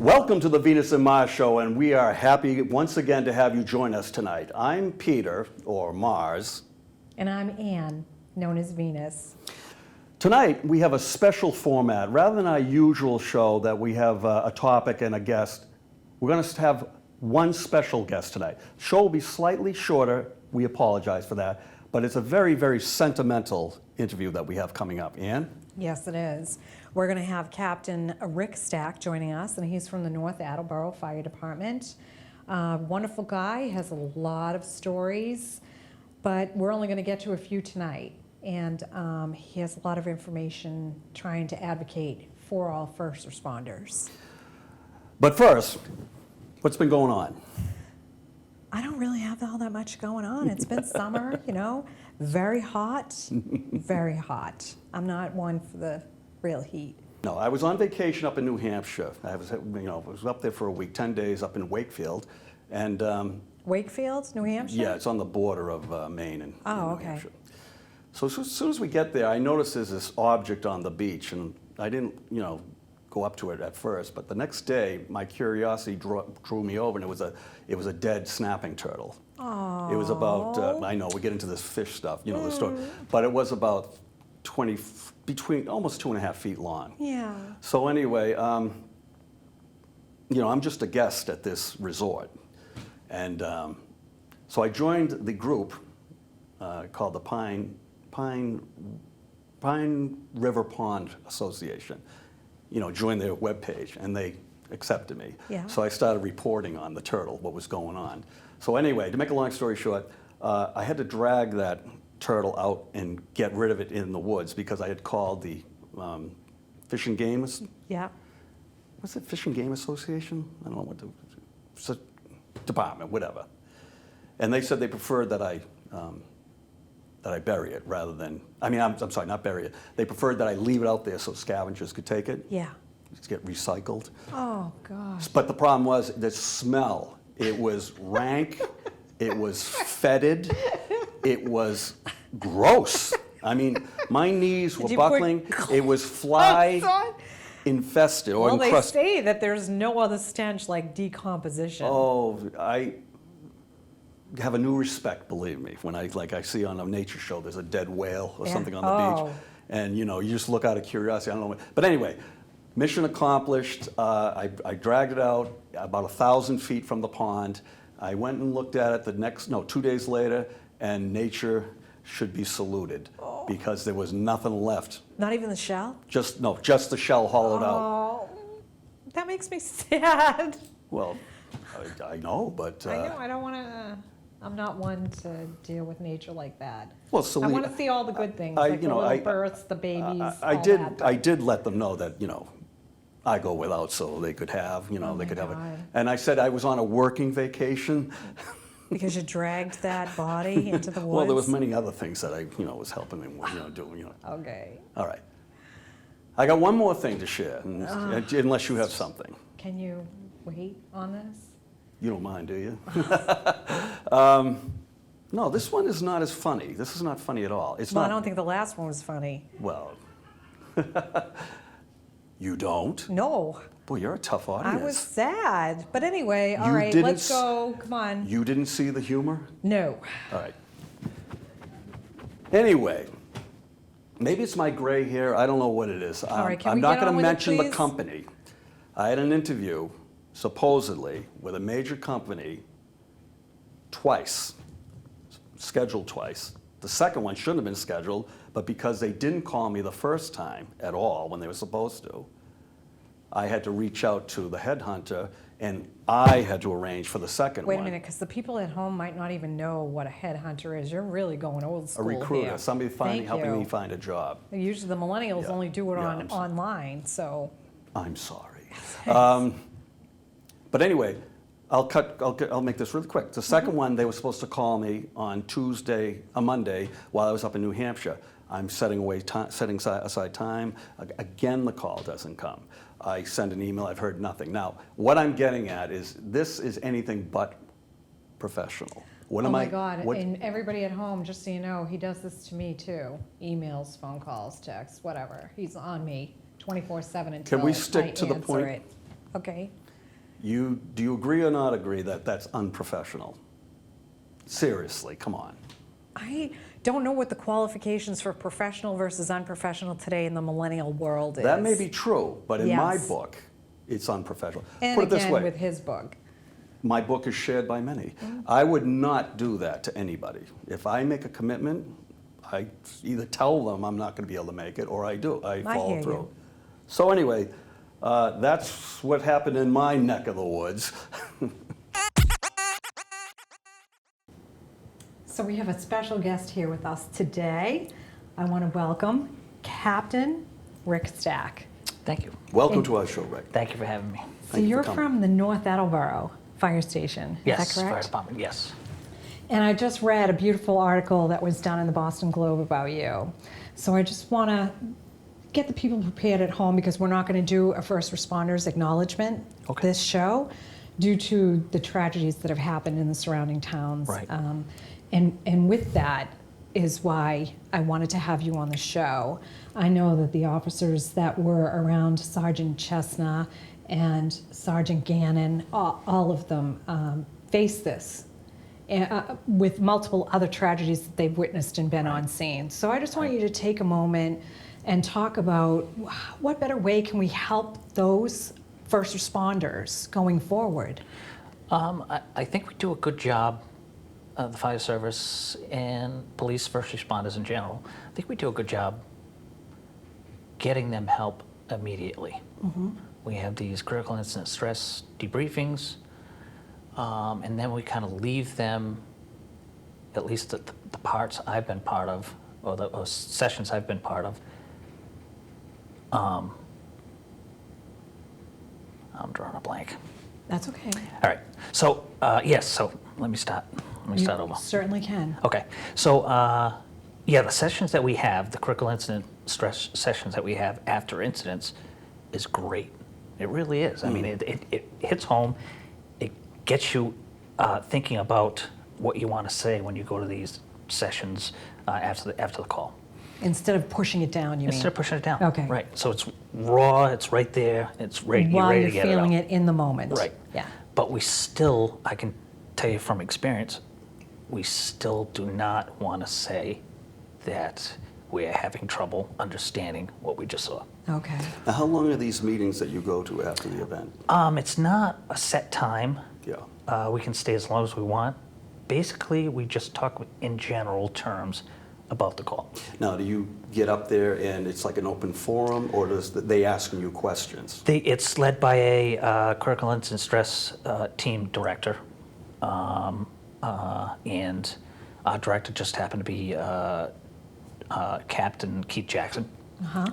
Welcome to the Venus and Mars Show, and we are happy once again to have you join us tonight. I'm Peter, or Mars. And I'm Anne, known as Venus. Tonight, we have a special format. Rather than our usual show that we have a topic and a guest, we're going to have one special guest tonight. The show will be slightly shorter. We apologize for that. But it's a very, very sentimental interview that we have coming up. Anne? Yes, it is. We're going to have Captain Rick Stack joining us, and he's from the North Attleboro Fire Department. Wonderful guy, has a lot of stories, but we're only going to get to a few tonight. And he has a lot of information trying to advocate for all first responders. But first, what's been going on? I don't really have all that much going on. It's been summer, very hot, very hot. I'm not one for the real heat. No, I was on vacation up in New Hampshire. I was up there for a week, 10 days up in Wakefield. And Wakefield, New Hampshire? yeah, it's on the border of Maine and New okay. Hampshire. So as soon as we get there, I noticed there's this object on the beach, and I didn't, go up to it at first. But the next day, my curiosity drew me over, and it was a dead snapping turtle. Aww. It was about, I know we get into this fish stuff, the story, but it was about between almost 2.5 feet long. Yeah. So anyway, I'm just a guest at this resort, and so I joined the group called the Pine River Pond Association. Joined their webpage, and they accepted me. Yeah. So I started reporting on the turtle, what was going on. So anyway, to make a long story short, I had to drag that turtle out and get rid of it in the woods because I had called the Fish and Game. Yeah. What's it? Fish and Game Association? I don't know what the department, whatever. And they said they preferred that I bury it rather than. I'm sorry, not bury it. They preferred that I leave it out there so scavengers could take it. Yeah. Just get recycled. Oh gosh. But the problem was the smell. It was rank. It was fetid. It was gross. My knees were buckling. It was fly infested or encrusted. Well, they say that there's no other stench like decomposition. Oh, I have a new respect, believe me, when I see on a nature show there's a dead whale or something on the beach, and you just look out of curiosity. I don't know. But anyway, mission accomplished. I dragged it out about 1,000 feet from the pond. I went and looked at it 2 days later, and nature should be saluted because there was nothing left. Not even the shell? Just the shell hollowed out. Oh, that makes me sad. Well, I know, but I know. I don't want to. I'm not one to deal with nature like that. Well, so I want to see all the good things, like the little births, the babies. I did let them know that I go without so they could have they could have it. And I said I was on a working vacation. Because you dragged that body into the woods? Well, there was many other things that I was helping them do. Okay. All right. I got one more thing to share, unless you have something. Can you wait on this? You don't mind, do you? No, this one is not as funny. This is not funny at all. It's not. I don't think the last one was funny. Well, you don't? No. Boy, you're a tough audience. I was sad. But anyway, all right, let's go. Come on. You didn't see the humor? No. All right. Anyway, maybe it's my gray hair. I don't know what it is. All right, I'm not going to mention the please? company. I had an interview, supposedly, with a major company twice, scheduled twice. The second one shouldn't have been scheduled, but because they didn't call me the first time at all when they were supposed to, I had to reach out to the headhunter, and I had to arrange for the second one. Wait a minute, because the people at home might not even know what a headhunter is. You're really going old school A recruiter, here. somebody helping me find a job. Usually the millennials only do it online, so. I'm sorry. But anyway, I'll make this really quick. The second one, they were supposed to call me on a Monday, while I was up in New Hampshire. I'm setting aside time. Again, the call doesn't come. I send an email, I've heard nothing. Now, what I'm getting at is this is anything but professional. Oh my God, and everybody at home, just so you know, he does this to me too. Emails, phone calls, texts, whatever. He's on me 24/7 until Can we stick to the point? Okay. do you agree or not agree that that's unprofessional? Seriously, come on. I don't know what the qualifications for professional versus unprofessional today in the millennial world is. That may be true, but in my Yes. book, it's unprofessional. And Put it this again, way. with his book. My book is shared by many. I would not do that to anybody. If I make a commitment, I either tell them I'm not going to be able to make it, or I do. I follow hear through. you. So anyway, that's what happened in my neck of the woods. So we have a special guest here with us today. I want to welcome Captain Rick Stack. Thank you. Welcome to our show, Rick. Thank you for having me. So Thank you for you're coming. from the North Attleboro Fire Station, Yes, is that fire correct? department, yes. And I just read a beautiful article that was done in the Boston Globe about you. So I just want to get the people prepared at home, because we're not going to do a first responders acknowledgement this show due to the tragedies that have happened in the surrounding towns. Right. And with that is why I wanted to have you on the show. I know that the officers that were around Sergeant Chestnut and Sergeant Gannon, all of them faced this with multiple other tragedies that they've witnessed and been on scene. So I just want you to take a moment and talk about what better way can we help those first responders going forward? I think we do a good job, the fire service and police first responders in general. I think we do a good job getting them help immediately. We have these critical incident stress debriefings, and then we kind of leave them, at least the parts I've been part of, or the sessions I've been part of. I'm drawing a blank. That's okay. All right. So yes. So let me start. Let me start over. Certainly can. Okay. So yeah, the sessions that we have, the critical incident stress sessions that we have after incidents, is great. It really is. I mean, it hits home. It gets you thinking about what you want to say when you go to these sessions after the call. Instead of pushing it down, you mean? Instead of pushing it down. Okay. Right. So it's raw. It's right there. It's ready. While you're ready you're to get feeling it out. it in the moment. Right. Yeah. But we still, I can tell you from experience, we still do not want to say that we're having trouble understanding what we just saw. Okay. Now, how long are these meetings that you go to after the event? It's not a set time. Yeah. We can stay as long as we want. Basically, we just talk in general terms about the call. Now, do you get up there and it's like an open forum, or does they asking you questions? It's led by a critical incident stress team director, and our director just happened to be Captain Keith Jackson,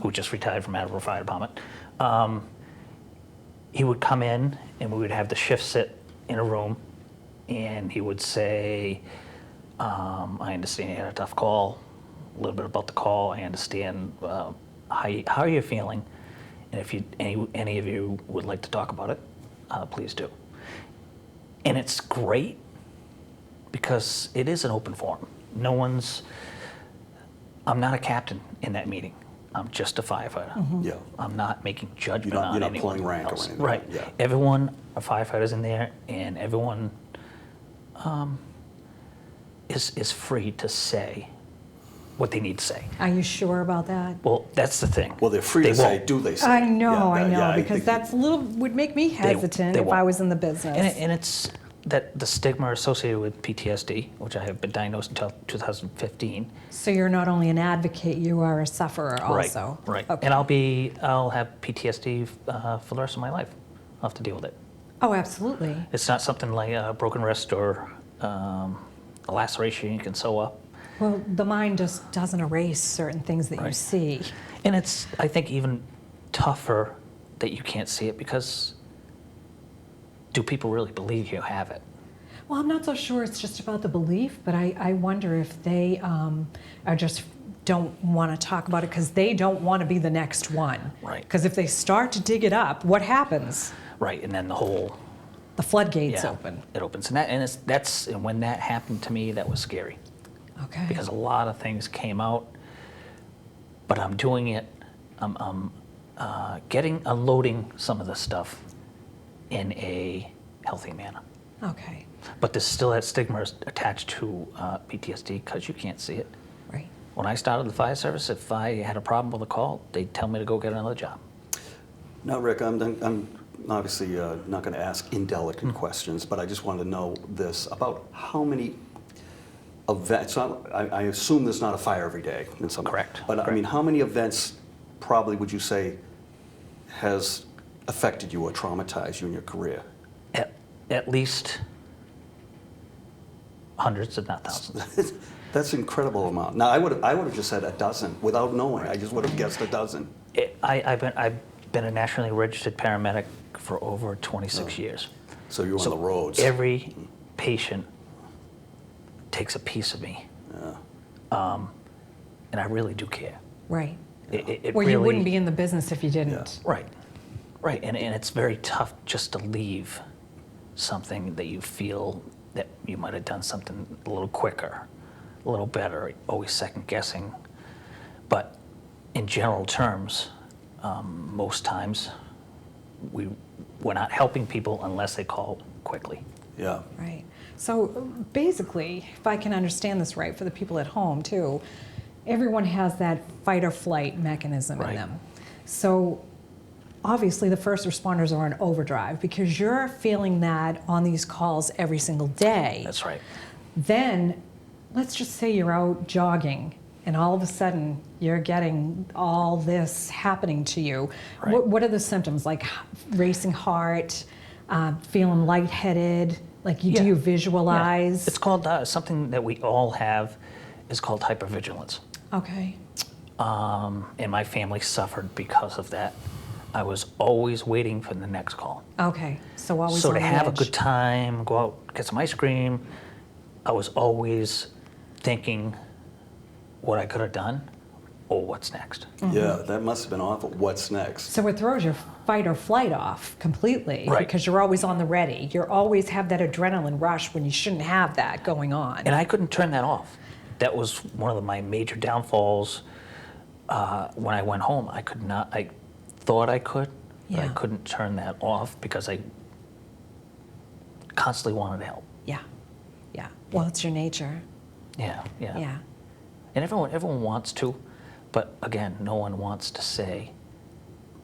who just retired from Attleboro Fire Department. He would come in and we would have the shift sit in a room, and he would say, I understand you had a tough call, a little bit about the call. I understand how are you feeling, and if any of you would like to talk about it, please do. And it's great because it is an open forum. I'm not a captain in that meeting. I'm just a firefighter. Yeah. I'm not making judgment You're on not anyone pulling rank or else. anything. Right. Yeah. Everyone are firefighters in there, and everyone is free to say what they need to say. Are you sure about that? Well, that's the thing. Well, they're free to say, won't. do they say? I know, Yeah, because think- that's a little, would make me hesitant they if I won't. was in the business. And it's that the stigma associated with PTSD, which I have been diagnosed until 2015. So you're not only an advocate, you are a sufferer also. Right. Okay. And I'll have PTSD for the rest of my life. I'll have to deal with it. Oh, absolutely. It's not something like a broken wrist or a laceration you can sew up. Well, the mind just doesn't erase certain things that you Right. see. And it's, I think, even tougher that you can't see it because do people really believe you have it? Well, I'm not so sure it's just about the belief, but I wonder if they are just don't want to talk about it because they don't want to be the next one. Right. Because if they start to dig it up, what happens? Right, and then the whole The floodgates open. It opens, and when that happened to me, that was scary Okay. because a lot of things came out. But I'm doing it. I'm unloading some of the stuff in a healthy manner. Okay, But there's still that stigma attached to PTSD because you can't see it. right. When I started the fire service, if I had a problem with a call, they'd tell me to go get another job. Now, Rick, I'm obviously not going to ask indelicate questions, but I just want to know this about how many events. I assume there's not a fire every day in some. Correct. But I mean, how many events probably would you say has affected you or traumatized you in your career? At least hundreds, if not thousands. That's an incredible amount. Now, I would have just said a dozen without knowing. I just would have guessed a dozen. I've been a nationally registered paramedic for over 26 years. So you're on the roads. Every patient takes a piece of me, and I really do care. Right. It Well, really, you wouldn't be in the business if you didn't. Right, right, and it's very tough just to leave something that you feel that you might have done something a little quicker, a little better, always second guessing. But in general terms, most times we're not helping people unless they call quickly. Yeah. Right. So basically, if I can understand this right, for the people at home too, everyone has that fight or flight mechanism in Right. them. So obviously the first responders are on overdrive because you're feeling that on these calls every single day. That's right. Then let's just say you're out jogging and all of a sudden you're getting all this happening to you. Right. What are the symptoms? Like racing heart, feeling lightheaded? Like do you visualize? It's called something that we all have is called hypervigilance. Okay. And my family suffered because of that. I was always waiting for the next call. Okay. So always So on to the have a edge. good time, go out, get some ice cream, I was always thinking what I could have done or what's next. Yeah, that must have been awful. What's next? So it throws your fight or flight off completely Right. because you're always on the ready. You always have that adrenaline rush when you shouldn't have that going on. And I couldn't turn that off. That was one of my major downfalls when I went home. I could not, I thought I could, but I Yeah. couldn't turn that off because I constantly wanted to help. Yeah. Yeah. Well, it's your nature. Yeah. Yeah. And everyone wants to, but again, no one wants to say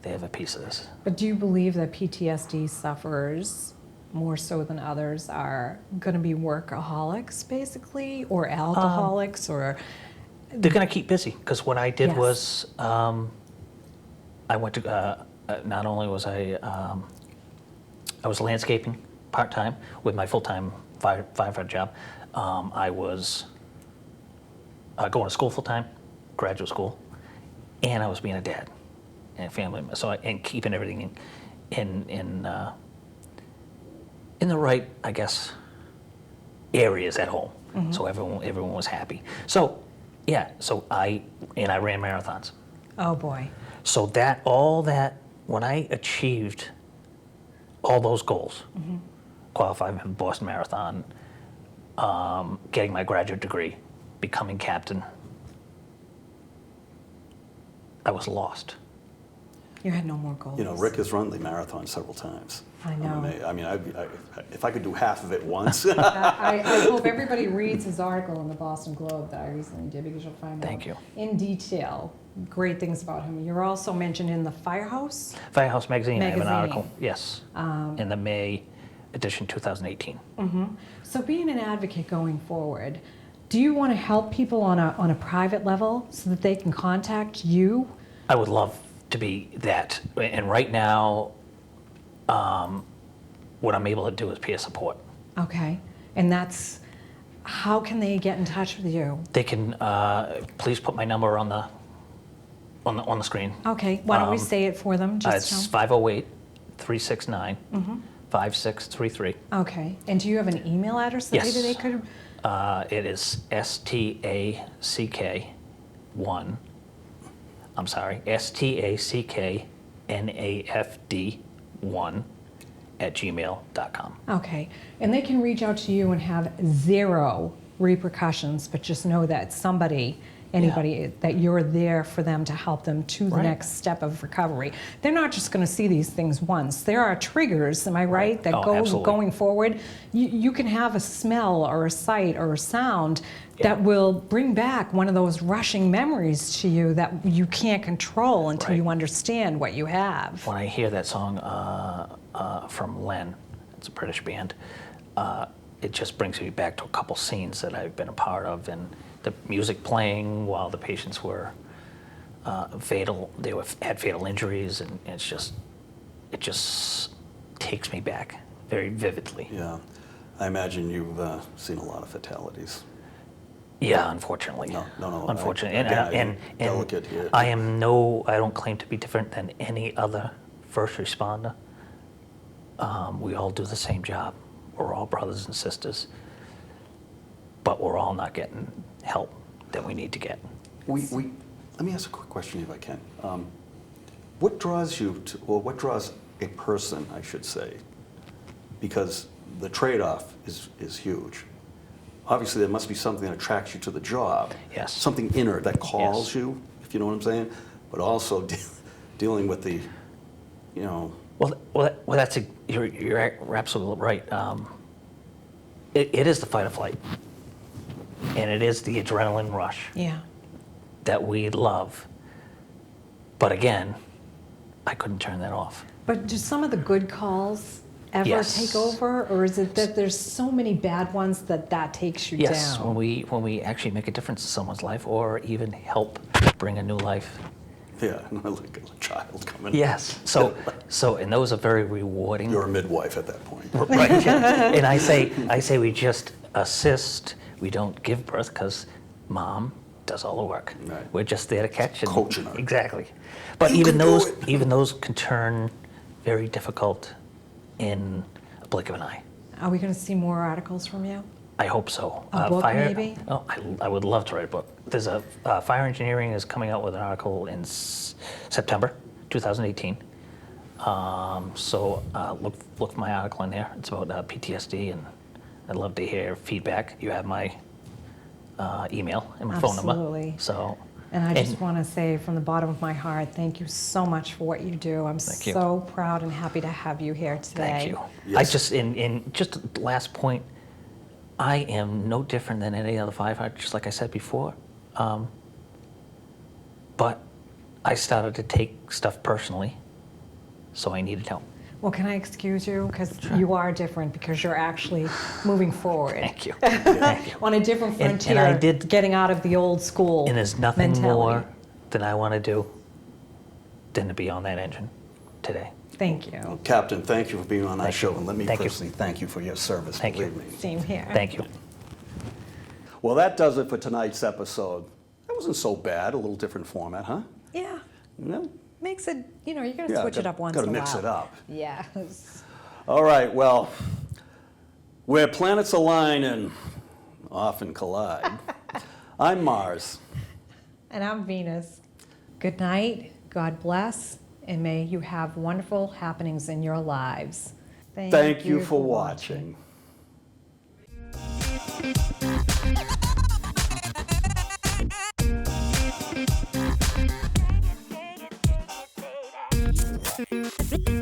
they have a piece of this. But do you believe that PTSD sufferers, more so than others, are going to be workaholics, basically, or alcoholics, or They're going to keep busy because what I did Yes. was I went to not only was I was landscaping part-time with my full-time firefighter job. I was going to school full-time, graduate school, and I was being a dad and a family member. So and keeping everything in the right, I guess, areas at home. So everyone was happy. So yeah, so I ran marathons. oh boy. So when I achieved all those goals, qualifying for the Boston Marathon, getting my graduate degree, becoming captain, I was lost. You had no more goals. You know, Rick has run the marathon several times. I know. I mean, if I could do half of it once. I hope everybody reads his article in the Boston Globe that I recently did because you'll find Thank out you. in detail great things about him. You're also mentioned in the Firehouse. Firehouse Magazine, I have an Magazine. article, yes, in the May edition 2018. So being an advocate going forward, do you want to help people on a private level so that they can contact you? I would love to be that. And right now, what I'm able to do is peer support. Okay. And that's, how can they get in touch with you? They can, please put my number on the screen. Okay. Why don't we say it for them? It's Just 508-369-5633. Okay. And do you have an email address that Yes. maybe they could? It is STACK1. I'm sorry, STACKNAFD1 @gmail.com. Okay. And they can reach out to you and have zero repercussions, but just know that somebody anybody, that you're there for them to help them to the Right. next step of recovery. They're not just going to see these things once. There are triggers, am I right, that Oh, go absolutely. going forward. You can have a smell or a sight or a sound that will bring back one of those rushing memories to you that you can't control until Right. you understand what you have. When I hear that song from Len, it's a British band, it just brings me back to a couple scenes that I've been a part of, and the music playing while the patients were had fatal injuries, and it just takes me back very vividly. Yeah. I imagine you've seen a lot of fatalities. Yeah, unfortunately. No. Unfortunately, I'm delicate here. I don't claim to be different than any other first responder. We all do the same job. We're all brothers and sisters, but we're all not getting help that we need to get. Let me ask a quick question if I can. What draws you to, or what draws a person, I should say, because the trade-off is huge. Obviously, there must be something that attracts you to the job. Yes. Something inner that calls Yes. you, if you know what I'm saying, but also dealing with the, you know. You're absolutely right. It is the fight or flight, and it is the adrenaline rush Yeah. that we love. But again, I couldn't turn that off. But do some of the good calls ever Yes. take over, or is it that there's so many bad ones that takes you Yes, down? when we actually make a difference in someone's life, or even help bring a new life. Yeah, like a child coming. Yes. So, and those are very rewarding. You're a midwife at that point. Right. Yeah. And I say we just assist. We don't give birth because mom does all the work. Right. We're just there to catch and Coaching her. Exactly. But You can do it. even those can turn very difficult in a blink of an eye. Are we going to see more articles from you? I hope so. A book, maybe? Oh, I would love to write a book. There's a Fire Engineering is coming out with an article in September 2018. So look for my article in there. It's about PTSD, and I'd love to hear feedback. You have my email and my phone number. Absolutely. So. And I just want to say from the bottom of my heart, thank you so much for what you do. I'm Thank you. so proud and happy to have you here today. Thank you. Yes. I just in just the last point, I am no different than any other firefighter, just like I said before. But I started to take stuff personally, so I needed help. Well, can I excuse you? Because you are different, because you're actually moving forward. Thank you. Thank you. On a different And frontier, I did- getting out of the old school And there's nothing mentality. more than I want to do than to be on that engine today. Thank you. Captain, thank you for being on our Thank show, you. and let me Thank you. personally thank you for your service, Thank you. believe me. Same here. Thank you. Well, that does it for tonight's episode. That wasn't so bad, a little different format, huh? Yeah. No? Makes it, you're going to Yeah, switch it up once in a Gotta while. mix it up. Yes. All right, well, where planets align and often collide, I'm Mars. And I'm Venus. Good night, God bless, and may you have wonderful happenings in your lives. Thank you for watching. Baby.